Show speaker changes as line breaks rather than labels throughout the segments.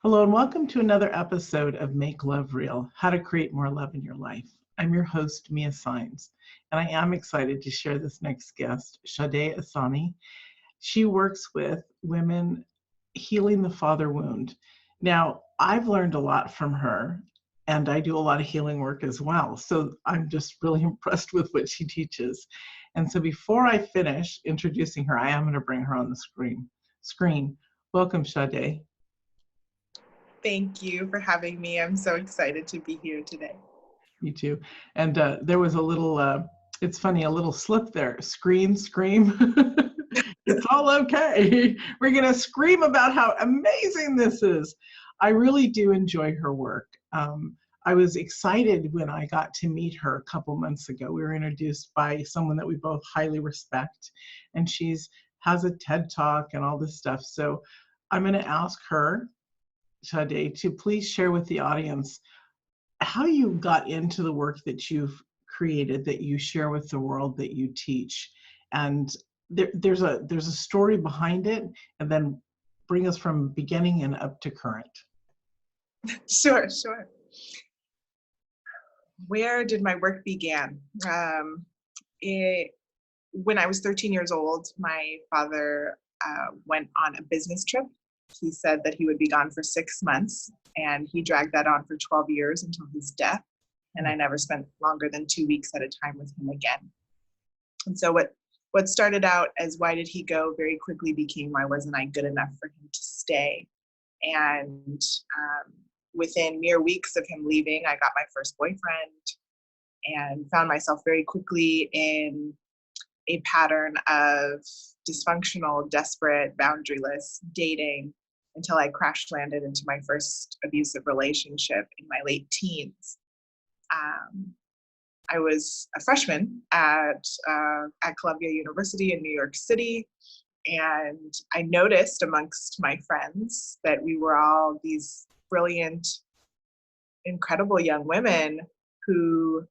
Hello and welcome to another episode of Make Love Real, How to Create More Love in Your Life. I'm your host, Mia Saenz, and I am excited to share this next guest, Shadé Asani. She works with women healing the father wound. Now, I've learned a lot from her, and I do a lot of healing work as well. So I'm just really impressed with what she teaches. And so before I finish introducing her, I am going to bring her on the screen. Welcome, Shadé.
Thank you for having me. I'm so excited to be here today.
Me too. And there was a little, it's funny, a little slip there. Scream. It's all okay. We're going to scream about how amazing this is. I really do enjoy her work. I was excited when I got to meet her a couple months ago. We were introduced by someone that we both highly respect, and has a TED Talk and all this stuff. So I'm going to ask her, Shadé, to please share with the audience how you got into the work that you've created, that you share with the world, that you teach. And there's a story behind it, and then bring us from beginning and up to current.
Sure. Where did my work begin? When I was 13 years old, my father went on a business trip. He said that he would be gone for 6 months, and he dragged that on for 12 years until his death. And I never spent longer than 2 weeks at a time with him again. And so what started out as why did he go very quickly became why wasn't I good enough for him to stay? And within mere weeks of him leaving, I got my first boyfriend and found myself very quickly in a pattern of dysfunctional, desperate, boundaryless dating until I crash landed into my first abusive relationship in my late teens. I was a freshman at Columbia University in New York City, and I noticed amongst my friends that we were all these brilliant, incredible young women who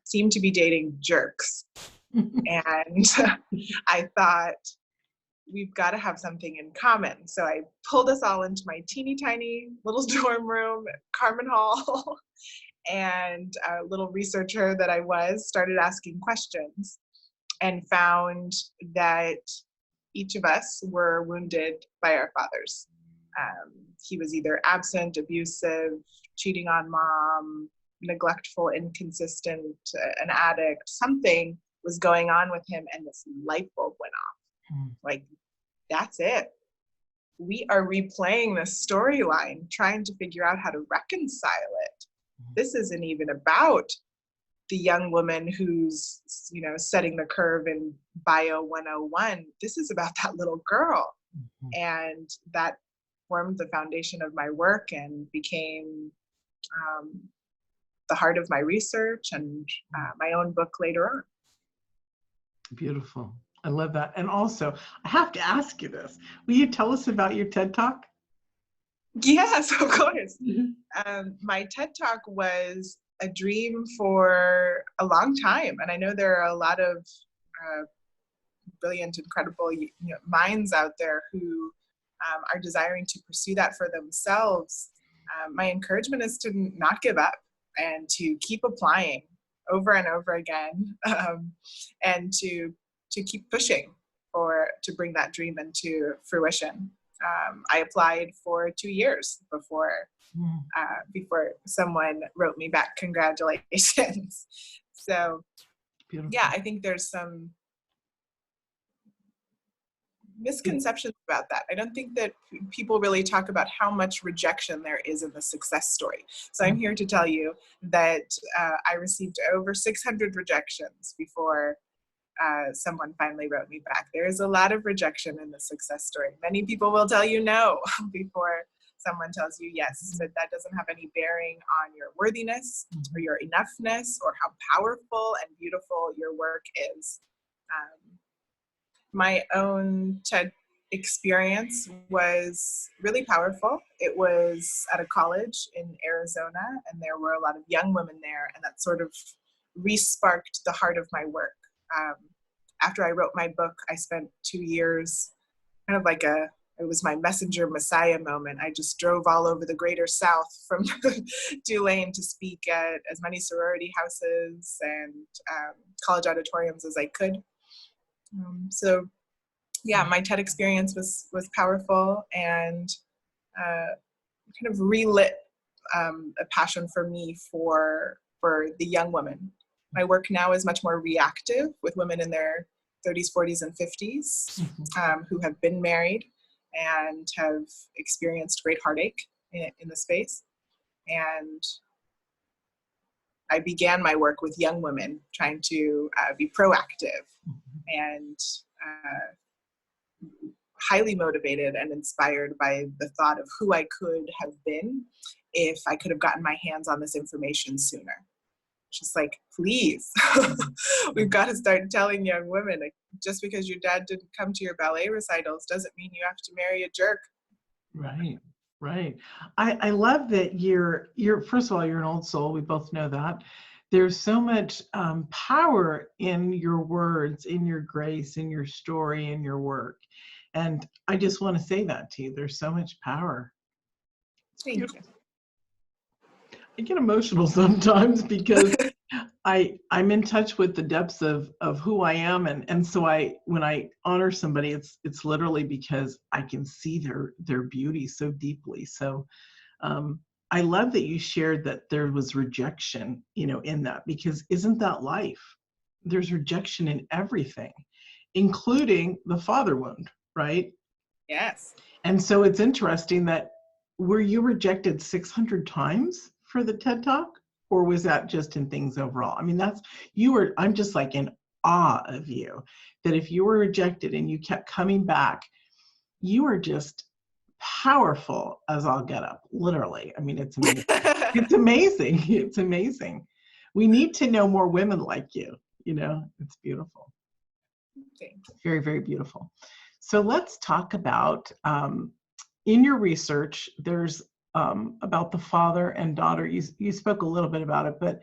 seemed to be dating jerks. And I thought, we've got to have something in common. So I pulled us all into my teeny tiny little dorm room at Carmen Hall, and a little researcher that I was started asking questions and found that each of us were wounded by our fathers. He was either absent, abusive, cheating on mom, neglectful, inconsistent, an addict. Something was going on with him, and this light bulb went off. Like, that's it. We are replaying this storyline, trying to figure out how to reconcile it. This isn't even about the young woman who's, setting the curve in Bio 101. This is about that little girl. And that formed the foundation of my work and became the heart of my research and my own book later on.
Beautiful. I love that. And also, I have to ask you this. Will you tell us about your TED Talk?
Yes, of course. My TED Talk was a dream for a long time. And I know there are a lot of brilliant, incredible minds out there who are desiring to pursue that for themselves. My encouragement is to not give up and to keep applying over and over again, and to keep pushing to bring that dream into fruition. I applied for 2 years before someone wrote me back, congratulations. So beautiful. Yeah, I think there's some misconceptions about that. I don't think that people really talk about how much rejection there is in the success story. So I'm here to tell you that I received over 600 rejections before someone finally wrote me back. There is a lot of rejection in the success story. Many people will tell you no before someone tells you yes, but that doesn't have any bearing on your worthiness or your enoughness or how powerful and beautiful your work is. My own TED experience was really powerful. It was at a college in Arizona, and there were a lot of young women there, and that sort of re-sparked the heart of my work. After I wrote my book, I spent 2 years kind of like a it was my messenger messiah moment. I just drove all over the greater South from Tulane to speak at as many sorority houses and college auditoriums as I could. So yeah, my TED experience was powerful and kind of relit a passion for me for the young women. My work now is much more reactive with women in their 30s, 40s, and 50s who have been married and have experienced great heartache in the space. And I began my work with young women, trying to be proactive and highly motivated and inspired by the thought of who I could have been if I could have gotten my hands on this information sooner. Just like, please, we've got to start telling young women, like, just because your dad didn't come to your ballet recitals doesn't mean you have to marry a jerk.
Right, right. I love that you're first of all, you're an old soul. We both know that. There's so much power in your words, in your grace, in your story, in your work. And I just want to say that to you. There's so much power.
Thank you.
I get emotional sometimes because I'm in touch with the depths of who I am, and so when I honor somebody, it's literally because I can see their beauty so deeply. So I love that you shared that there was rejection, in that, because isn't that life? There's rejection in everything, including the father wound, right?
Yes. And
so it's interesting that, were you rejected 600 times for the TED Talk? Or was that just in things overall? I mean, I'm just like in awe of you, that if you were rejected and you kept coming back, you are just powerful as all get up, literally. I mean, it's amazing. It's amazing. It's amazing. We need to know more women like you, it's beautiful.
Thanks.
Very, very beautiful. So let's talk about, in your research, there's about the father and daughter. You spoke a little bit about it, but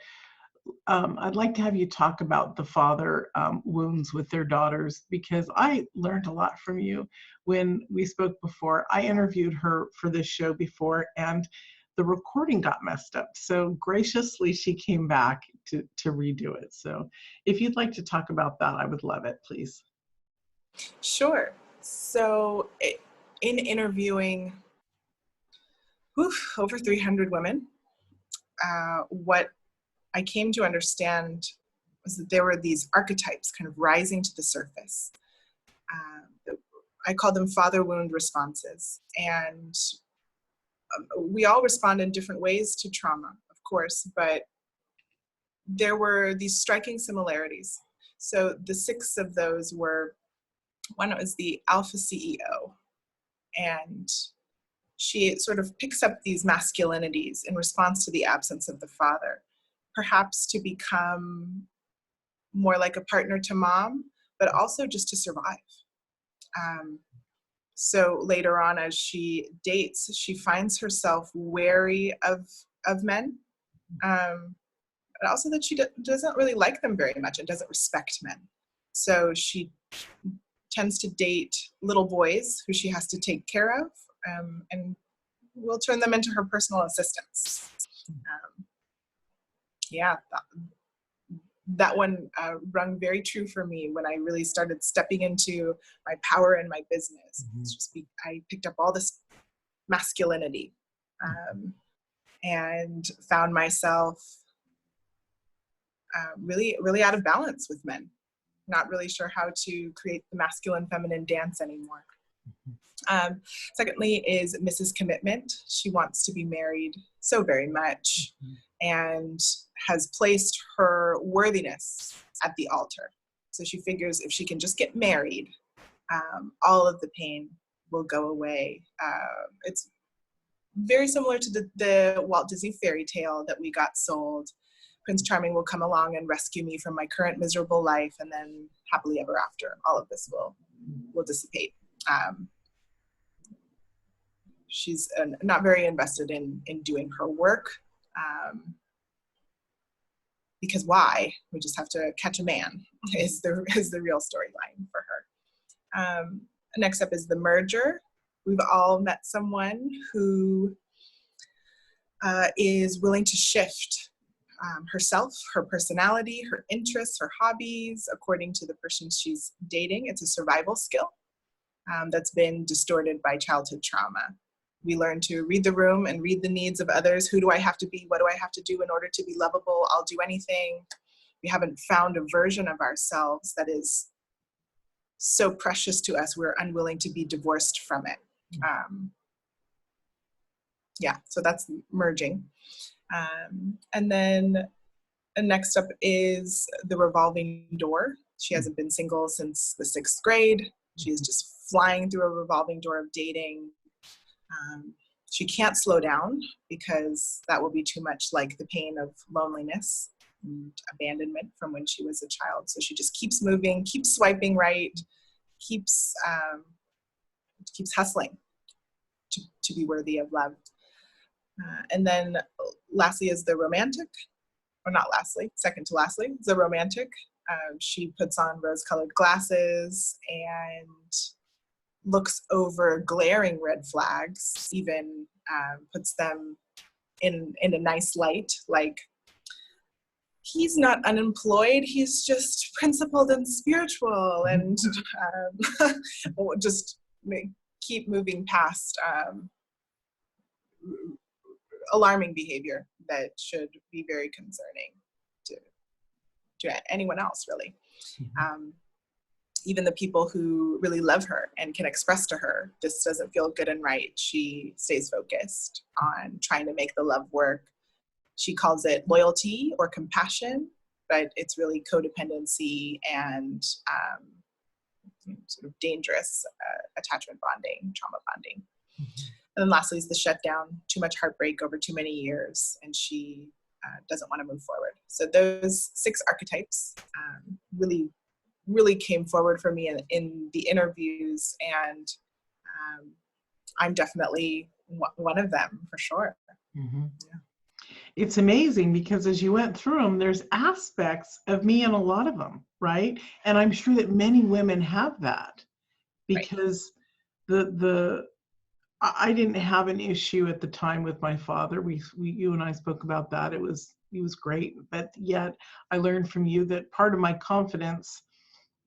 I'd like to have you talk about the father wounds with their daughters, because I learned a lot from you when we spoke before. I interviewed her for this show before, and the recording got messed up. So graciously, she came back to redo it. So if you'd like to talk about that, I would love it, please.
Sure. So in interviewing over 300 women, what I came to understand was that there were these archetypes kind of rising to the surface. I call them father wound responses. And we all respond in different ways to trauma, of course, but there were these striking similarities. So the 6 of those were, one was the alpha CEO, and she sort of picks up these masculinities in response to the absence of the father, perhaps to become more like a partner to mom, but also just to survive. So later on, as she dates, she finds herself wary of men, but also that she doesn't really like them very much and doesn't respect men. So she tends to date little boys who she has to take care of, and will turn them into her personal assistants. That one rung very true for me when I really started stepping into my power and my business. I picked up all this masculinity and found myself really, really out of balance with men. Not really sure how to create the masculine-feminine dance anymore. Secondly is Mrs. Commitment. She wants to be married so very much and has placed her worthiness at the altar. So she figures if she can just get married, all of the pain will go away. It's very similar to the Walt Disney fairy tale that we got sold. Prince Charming will come along and rescue me from my current miserable life, and then happily ever after, all of this will dissipate. She's not very invested in doing her work, because why? We just have to catch a man is the real storyline for her. Next up is the merger, we've all met someone who is willing to shift herself, her personality, her interests, her hobbies, according to the person she's dating. It's a survival skill that's been distorted by childhood trauma. We learn to read the room and read the needs of others. Who do I have to be? What do I have to do in order to be lovable? I'll do anything. We haven't found a version of ourselves that is so precious to us, we're unwilling to be divorced from it. So that's merging. And then next up is the revolving door. She hasn't been single since the 6th grade. She's just flying through a revolving door of dating. She can't slow down because that will be too much like the pain of loneliness and abandonment from when she was a child. So she just keeps moving, keeps swiping right, keeps hustling to be worthy of love. And then lastly is the romantic, or not lastly, second to lastly, is the romantic. She puts on rose-colored glasses and looks over glaring red flags, even puts them in a nice light, like, he's not unemployed, he's just principled and spiritual, and just keep moving past alarming behavior that should be very concerning to anyone else, really. Even the people who really love her and can express to her, this doesn't feel good and right, she stays focused on trying to make the love work. She calls it loyalty or compassion, but it's really codependency and sort of dangerous attachment bonding, trauma bonding. And then lastly is the shutdown, too much heartbreak over too many years, and she doesn't want to move forward. So those 6 archetypes really came forward for me in the interviews, and I'm definitely one of them for sure. Yeah.
It's amazing because as you went through them, there's aspects of me in a lot of them, right? And I'm sure that many women have that because I didn't have an issue at the time with my father. You and I spoke about that. He was great, but yet I learned from you that part of my confidence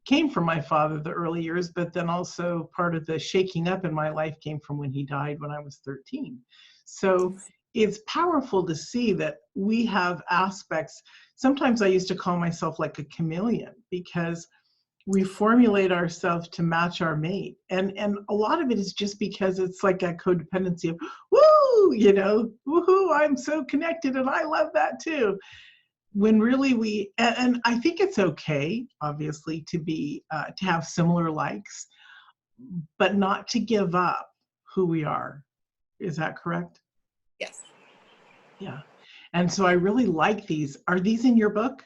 came from my father the early years, but then also part of the shaking up in my life came from when he died when I was 13. So it's powerful to see that we have aspects. Sometimes I used to call myself like a chameleon because we formulate ourselves to match our mate. And a lot of it is just because it's like a codependency of, woo, woohoo, I'm so connected and I love that too. When really and I think it's okay, obviously, to have similar likes, but not to give up who we are. Is that correct?
Yes.
Yeah. And so I really like these. Are these in your book?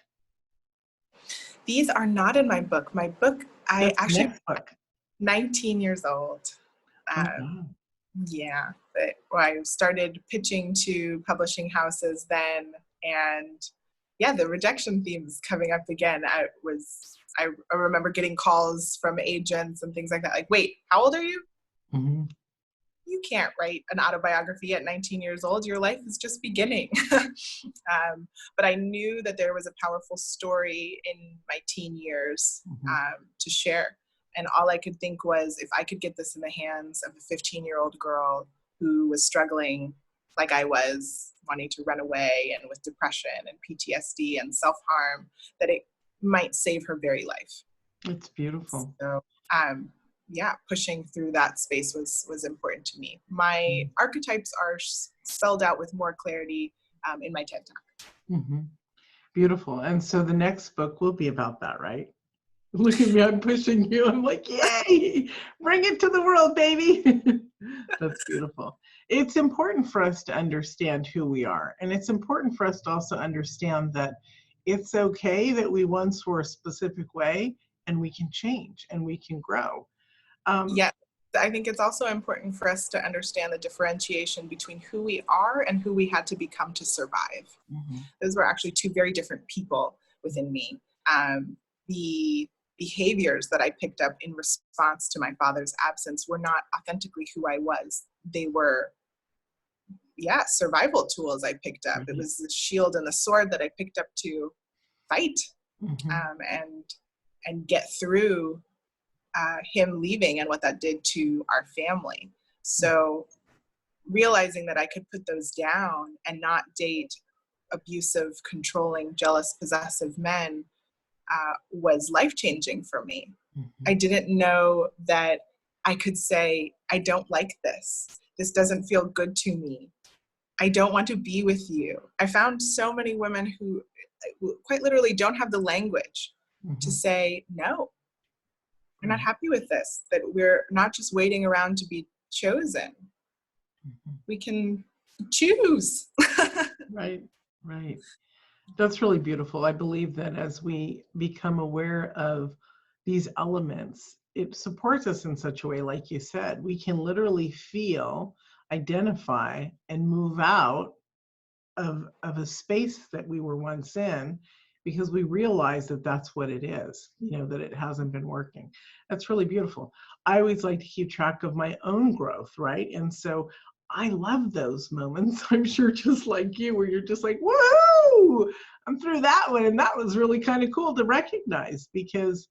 These are not in my book. My book, I actually,
next book.
19 years old. Yeah. I started pitching to publishing houses then, and the Rejection Themes coming up again. I remember getting calls from agents and things like that. Like, wait, how old are you? You can't write an autobiography at 19 years old. Your life is just beginning. But I knew that there was a powerful story in my teen years to share. And all I could think was, if I could get this in the hands of a 15-year-old girl who was struggling like I was, wanting to run away and with depression and PTSD and self-harm, that it might save her very life.
It's beautiful.
So, pushing through that space was important to me. My archetypes are spelled out with more clarity in my TED Talk.
Beautiful. And so the next book will be about that, right? Look at me, I'm pushing you. I'm like, yay, bring it to the world, baby. That's beautiful. It's important for us to understand who we are. And it's important for us to also understand that it's okay that we once were a specific way and we can change and we can grow.
I think it's also important for us to understand the differentiation between who we are and who we had to become to survive. Those were actually 2 very different people within me. The behaviors that I picked up in response to my father's absence were not authentically who I was. They were, survival tools I picked up. It was the shield and the sword that I picked up to fight and get through him leaving and what that did to our family. So realizing that I could put those down and not date abusive, controlling, jealous, possessive men was life-changing for me. I didn't know that I could say, I don't like this. This doesn't feel good to me. I don't want to be with you. I found so many women who quite literally don't have the language to say, no, we're not happy with this, that we're not just waiting around to be chosen. We can choose.
Right. That's really beautiful. I believe that as we become aware of these elements, it supports us in such a way, like you said, we can literally feel, identify, and move out of a space that we were once in, because we realize that that's what it is, that it hasn't been working. That's really beautiful. I always like to keep track of my own growth, right? And so I love those moments. I'm sure just like you, where you're just like, whoa, I'm through that one. And that was really kind of cool to recognize, because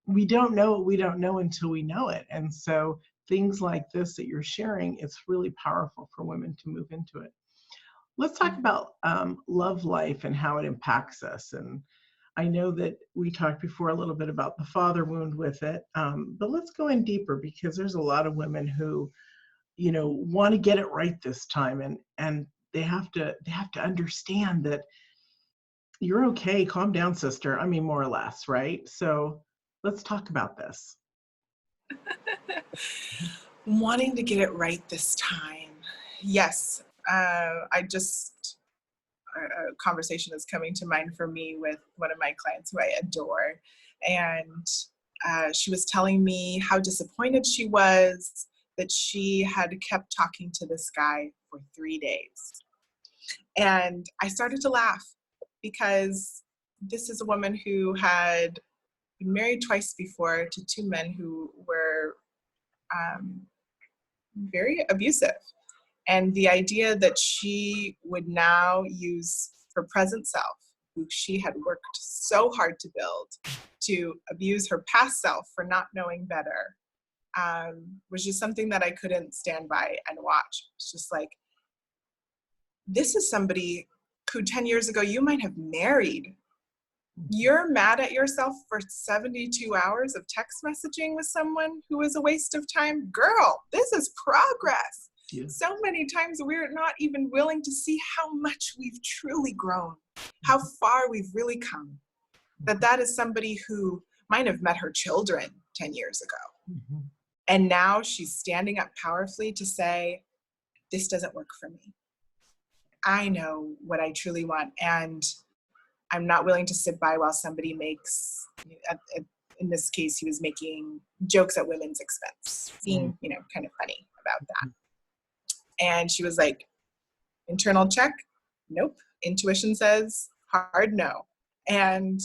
we don't know what we don't know until we know it. And so things like this that you're sharing, it's really powerful for women to move into it. Let's talk about love life and how it impacts us. And I know that we talked before a little bit about the father wound with it, but let's go in deeper, because there's a lot of women who, want to get it right this time, and they have to understand that you're okay. Calm down, sister. I mean, more or less, right? So let's talk about this.
Wanting to get it right this time. Yes. A conversation is coming to mind for me with one of my clients who I adore. And she was telling me how disappointed she was that she had kept talking to this guy for 3 days. And I started to laugh, because this is a woman who had been married twice before to 2 men who were very abusive. And the idea that she would now use her present self, who she had worked so hard to build, to abuse her past self for not knowing better, was just something that I couldn't stand by and watch. It's just like, this is somebody who 10 years ago you might have married. You're mad at yourself for 72 hours of text messaging with someone who is a waste of time? Girl, this is progress. Yeah. So many times we're not even willing to see how much we've truly grown, how far we've really come. That is somebody who might have met her children 10 years ago. Mm-hmm. And now she's standing up powerfully to say, this doesn't work for me. I know what I truly want, and I'm not willing to sit by while somebody makes, in this case, he was making jokes at women's expense, being, kind of funny about that. And she was like, internal check, nope. Intuition says hard no. And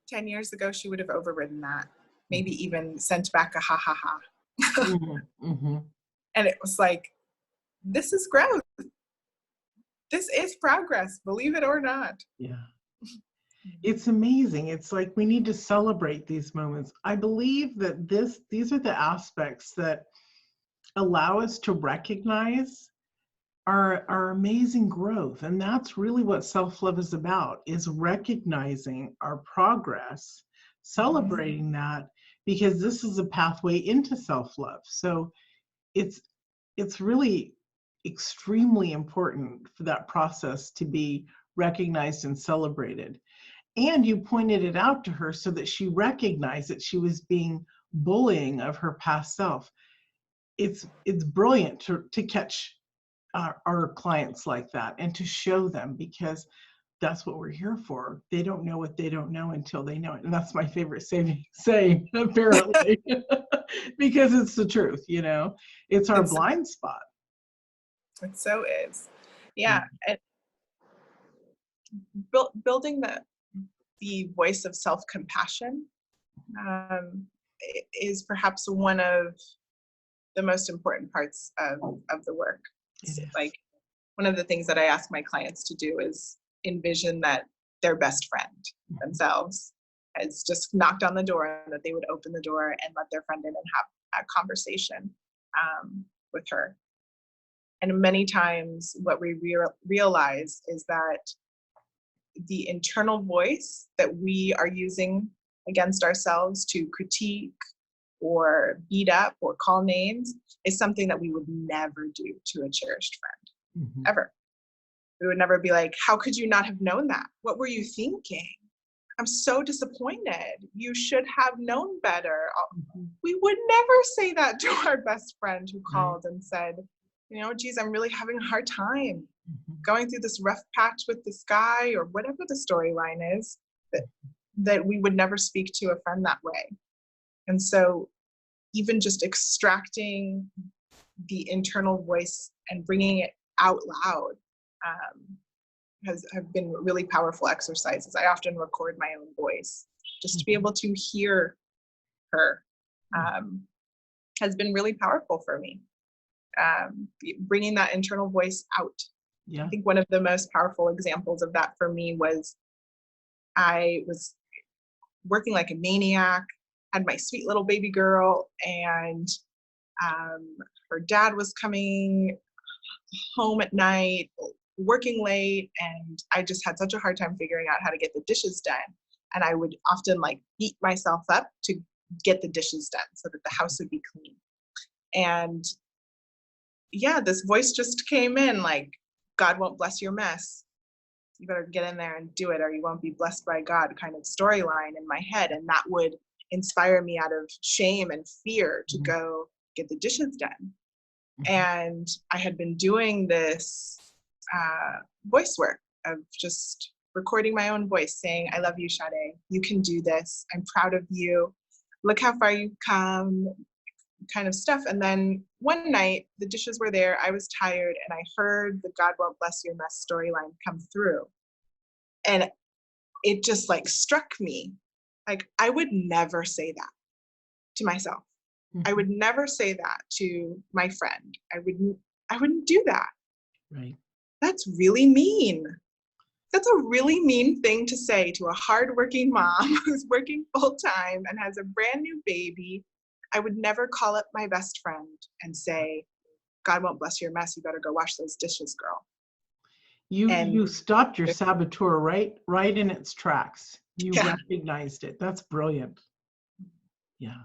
10 years ago, she would have overridden that, maybe even sent back a ha ha ha. Mm-hmm. And it was like, this is growth. This is progress, believe it or not.
Yeah. It's amazing. It's like we need to celebrate these moments. I believe that these are the aspects that allow us to recognize our amazing growth. And that's really what self-love is about, is recognizing our progress, celebrating that, because this is a pathway into self-love. So it's really extremely important for that process to be recognized and celebrated. And you pointed it out to her so that she recognized that she was being bullying of her past self. It's brilliant to catch our clients like that and to show them, because that's what we're here for. They don't know what they don't know until they know it. And that's my favorite saying, apparently, because it's the truth, it's our blind spot.
It so is. Yeah. And building the voice of self-compassion is perhaps one of the most important parts of the work. Like, one of the things that I ask my clients to do is envision that their best friend themselves has just knocked on the door, and that they would open the door and let their friend in and have a conversation with her. And many times what we realize is that the internal voice that we are using against ourselves to critique or beat up or call names is something that we would never do to a cherished friend, ever. We would never be like, how could you not have known that? What were you thinking? I'm so disappointed. You should have known better. We would never say that to our best friend who called and said, you know, geez, I'm really having a hard time going through this rough patch with this guy, or whatever the storyline is, that we would never speak to a friend that way. And so even just extracting the internal voice and bringing it out loud have been really powerful exercises. I often record my own voice just to be able to hear her has been really powerful for me. Bringing that internal voice out. I think one of the most powerful examples of that for me was I was working like a maniac, had my sweet little baby girl, and her dad was coming home at night, working late, and I just had such a hard time figuring out how to get the dishes done. And I would often like beat myself up to get the dishes done so that the house would be clean. And yeah, this voice just came in like, God won't bless your mess. You better get in there and do it, or you won't be blessed by God, kind of storyline in my head. And that would inspire me out of shame and fear to go get the dishes done. And I had been doing this voice work of just recording my own voice saying, I love you, Shadé. You can do this. I'm proud of you. Look how far you've come, kind of stuff. And then one night, the dishes were there. I was tired, and I heard the God won't bless your mess storyline come through. And it just like struck me. Like, I would never say that to myself. I would never say that to my friend. I wouldn't do that.
Right.
That's really mean. That's a really mean thing to say to a hardworking mom who's working full time and has a brand new baby. I would never call up my best friend and say, God won't bless your mess. You better go wash those dishes, girl.
You stopped your saboteur right in its tracks. You recognized it. That's brilliant. Yeah.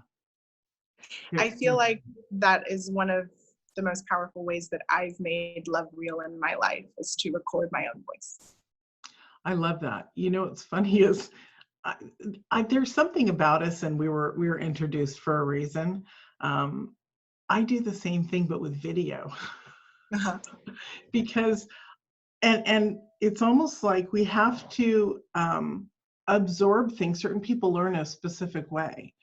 I feel like that is one of the most powerful ways that I've made love real in my life, is to record my own voice.
I love that. You know, what's funny is there's something about us, and we were introduced for a reason. I do the same thing, but with video, because, and it's almost like we have to absorb things. Certain people learn a specific way.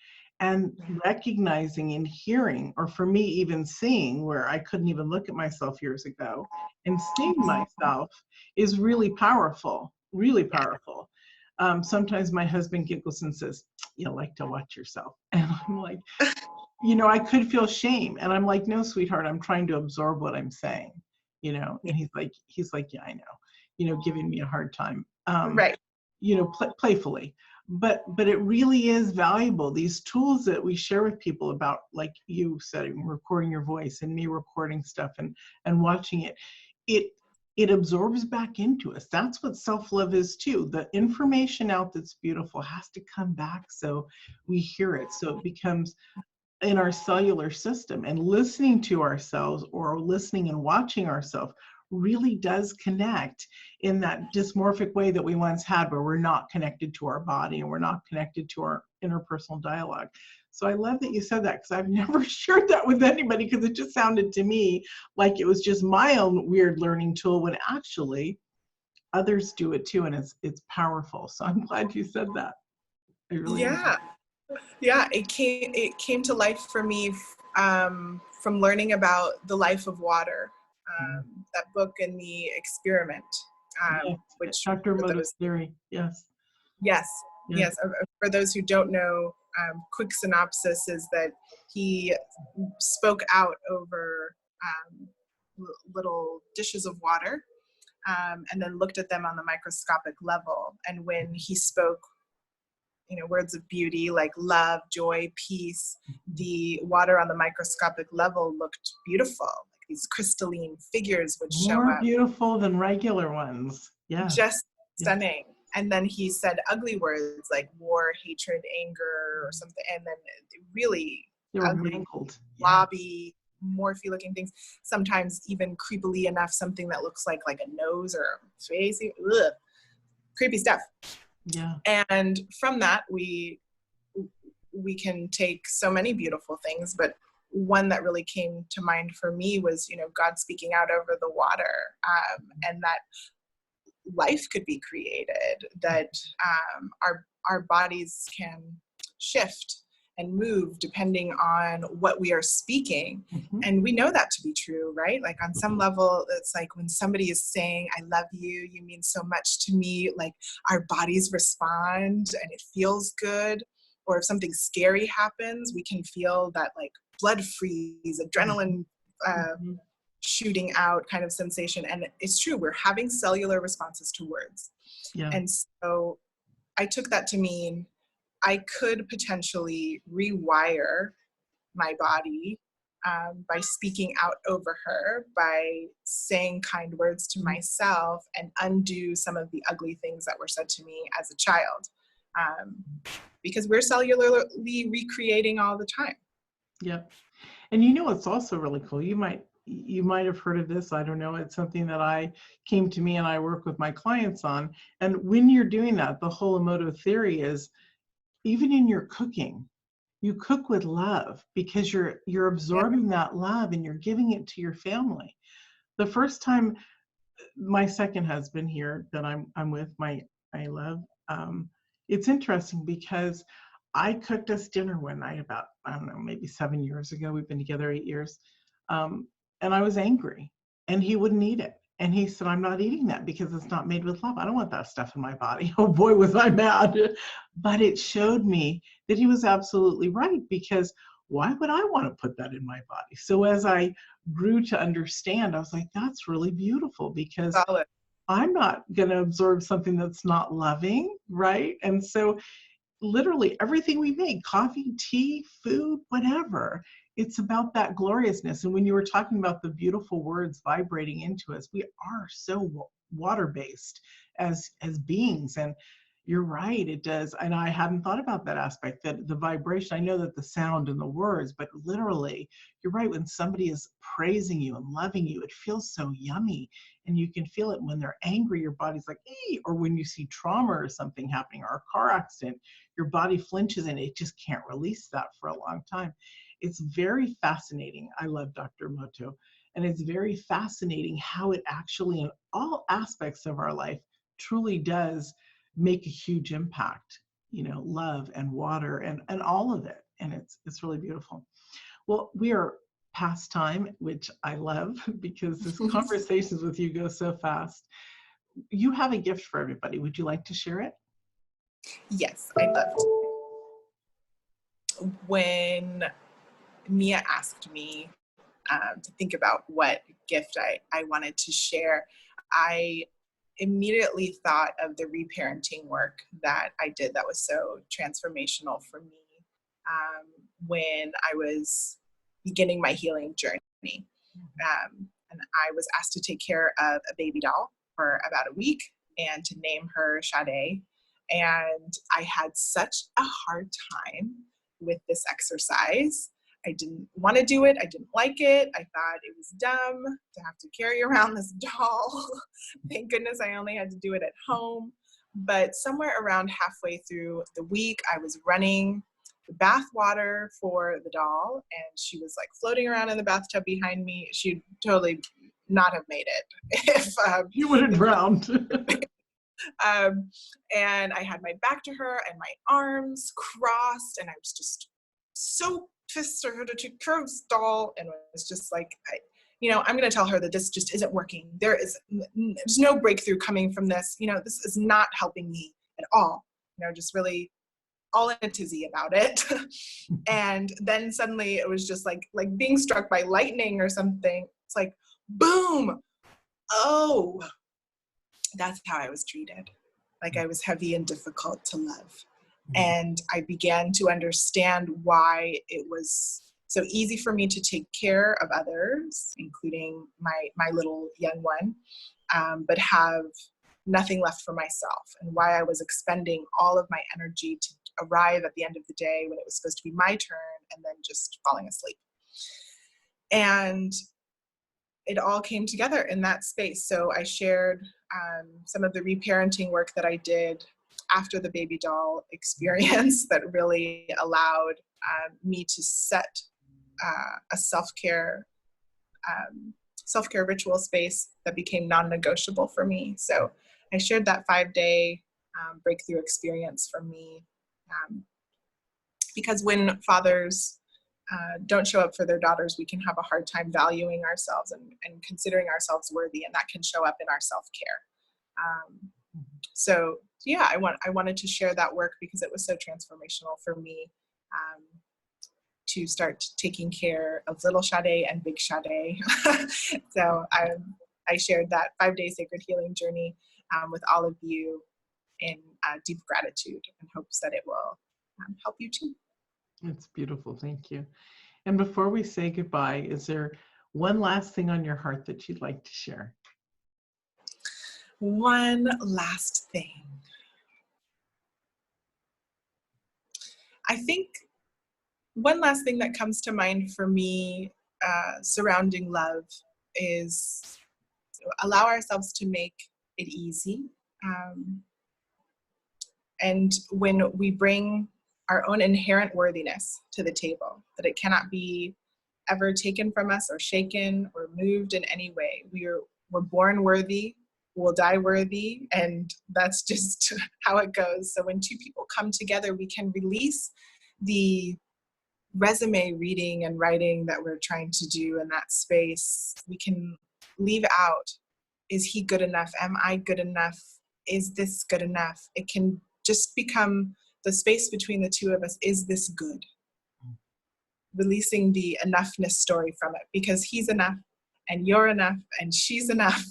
And recognizing and hearing, or for me, even seeing, where I couldn't even look at myself years ago, and seeing myself is really powerful, really powerful. Sometimes my husband giggles and says, you like to watch yourself. And I'm like, you know, I could feel shame. And I'm like, no, sweetheart, I'm trying to absorb what I'm saying, you know? And he's like, yeah, I know, you know, giving me a hard time,
Right.
you know, playfully. But it really is valuable. These tools that we share with people about, like you said, recording your voice and me recording stuff and watching it absorbs back into us. That's what self-love is too. The information out that's beautiful has to come back so we hear it. So it becomes in our cellular system, and listening to ourselves or listening and watching ourselves really does connect in that dysmorphic way that we once had, where we're not connected to our body and we're not connected to our interpersonal dialogue. So I love that you said that, because I've never shared that with anybody, because it just sounded to me like it was just my own weird learning tool, when actually others do it too, and it's powerful. So I'm glad you said that. I really am.
Yeah, it came to life for me from learning about the life of water. That book and The Experiment, which
Dr. Emoto's theory. Yes.
Yes. For those who don't know quick synopsis is that he spoke out over little dishes of water, and then looked at them on the microscopic level. And when he spoke, words of beauty like love, joy, peace, the water on the microscopic level looked beautiful. Like these crystalline figures would show
More
up.
beautiful than regular ones. Yeah.
Just stunning. And then he said ugly words like war, hatred, anger, or something. And then really
They were
ugly,
mangled.
blobby, morphy looking things. Sometimes even creepily enough, something that looks like a nose or a face. Ugh. Creepy stuff.
Yeah.
And from that, we can take so many beautiful things, but one that really came to mind for me was, God speaking out over the water, and that life could be created, that our bodies can shift and move depending on what we are speaking.
Mm-hmm.
And we know that to be true, right? Like on some level, it's like when somebody is saying, I love you, you mean so much to me, like our bodies respond and it feels good. Or if something scary happens, we can feel that like blood freeze, adrenaline shooting out kind of sensation. And it's true, we're having cellular responses to words.
Yeah.
And so I took that to mean I could potentially rewire my body by speaking out over her, by saying kind words to myself, and undo some of the ugly things that were said to me as a child. Because we're cellularly recreating all the time.
Yeah. And it's also really cool. You might have heard of this. I don't know. It's something that came to me and I work with my clients on. And when you're doing that, the whole emotive theory is, even in your cooking, you cook with love because you're absorbing that love and you're giving it to your family. The first time my second husband here that I'm with, I love, it's interesting because I cooked us dinner one night about, I don't know, maybe 7 years ago. We've been together 8 years. And I was angry and he wouldn't eat it. And he said, I'm not eating that because it's not made with love. I don't want that stuff in my body. Oh boy, was I mad. But it showed me that he was absolutely right, because why would I want to put that in my body? So as I grew to understand, I was like, that's really beautiful, because
Solid.
I'm not going to absorb something that's not loving, right? And so literally everything we make, coffee, tea, food, whatever, it's about that gloriousness. And when you were talking about the beautiful words vibrating into us, we are so water-based as beings. And you're right, it does. And I hadn't thought about that aspect, that the vibration, I know that the sound and the words, but literally, you're right, when somebody is praising you and loving you, it feels so yummy. And you can feel it when they're angry, your body's like, ee, or when you see trauma or something happening, or a car accident, your body flinches and it just can't release that for a long time. It's very fascinating. I love Dr. Moto. And it's very fascinating how it actually, in all aspects of our life, truly does make a huge impact, love and water and all of it. And it's really beautiful. Well, we are past time, which I love because this conversations with you go so fast. You have a gift for everybody. Would you like to share it?
Yes, I'd love to. When Mia asked me to think about what gift I wanted to share, I immediately thought of the reparenting work that I did that was so transformational for me when I was beginning my healing journey. And I was asked to take care of a baby doll for about a week and to name her Shadé. And I had such a hard time with this exercise. I didn't want to do it. I didn't like it. I thought it was dumb to have to carry around this doll. Thank goodness I only had to do it at home. But somewhere around halfway through the week, I was running the bath water for the doll, and she was like floating around in the bathtub behind me. She'd totally not have made it if
you would have drowned.
And I had my back to her and my arms crossed, and I was just so pissed at her to take care of this doll, and it was just like, I'm going to tell her that this just isn't working. There's no breakthrough coming from this. This is not helping me at all. Just really all in a tizzy about it. And then suddenly it was just like being struck by lightning or something. It's like, boom. Oh, that's how I was treated. Like I was heavy and difficult to love. And I began to understand why it was so easy for me to take care of others, including my little young one, but have nothing left for myself, and why I was expending all of my energy to arrive at the end of the day when it was supposed to be my turn and then just falling asleep. And it all came together in that space. So I shared some of the reparenting work that I did after the baby doll experience that really allowed me to set a self-care ritual space that became non-negotiable for me. So I shared that 5-day breakthrough experience for me, because when fathers don't show up for their daughters, we can have a hard time valuing ourselves and considering ourselves worthy, and that can show up in our self-care. So yeah, I wanted to share that work because it was so transformational for me, to start taking care of little Shadé and big Shadé. So I shared that 5-day sacred healing journey with all of you in deep gratitude, and hopes that it will help you too.
It's beautiful. Thank you. And before we say goodbye, is there one last thing on your heart that you'd like to share?
One last thing. I think one last thing that comes to mind for me surrounding love is allow ourselves to make it easy. And when we bring our own inherent worthiness to the table, that it cannot be ever taken from us or shaken or moved in any way. We're born worthy, we'll die worthy, and that's just how it goes. So when two people come together, we can release the resume reading and writing that we're trying to do in that space. We can leave out, is he good enough? Am I good enough? Is this good enough? It can just become the space between the two of us. Is this good? Releasing the enoughness story from it, because he's enough and you're enough and she's enough.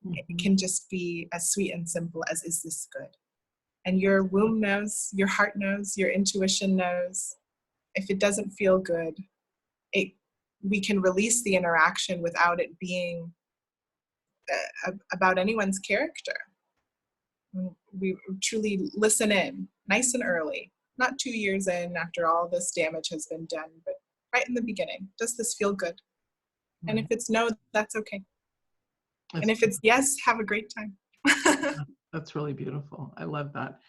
It can just be as sweet and simple as, is this good? And your womb knows, your heart knows, your intuition knows. If it doesn't feel good, we can release the interaction without it being about anyone's character. We truly listen in nice and early, not 2 years in after all this damage has been done, but right in the beginning. Does this feel good? And if it's no, that's okay. And if it's yes, have a great time.
That's really beautiful. I love that.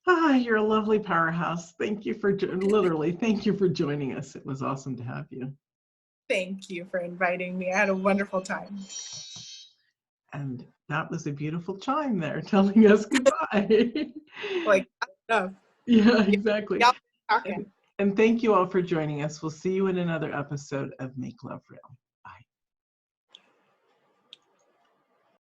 You're a lovely powerhouse. Thank you for thank you for joining us. It was awesome to have you.
Thank you for inviting me. I had a wonderful time.
And that was a beautiful chime there telling us goodbye.
Like, enough.
Yeah, exactly.
Y'all talking.
And thank you all for joining us. We'll see you in another episode of Make Love Real.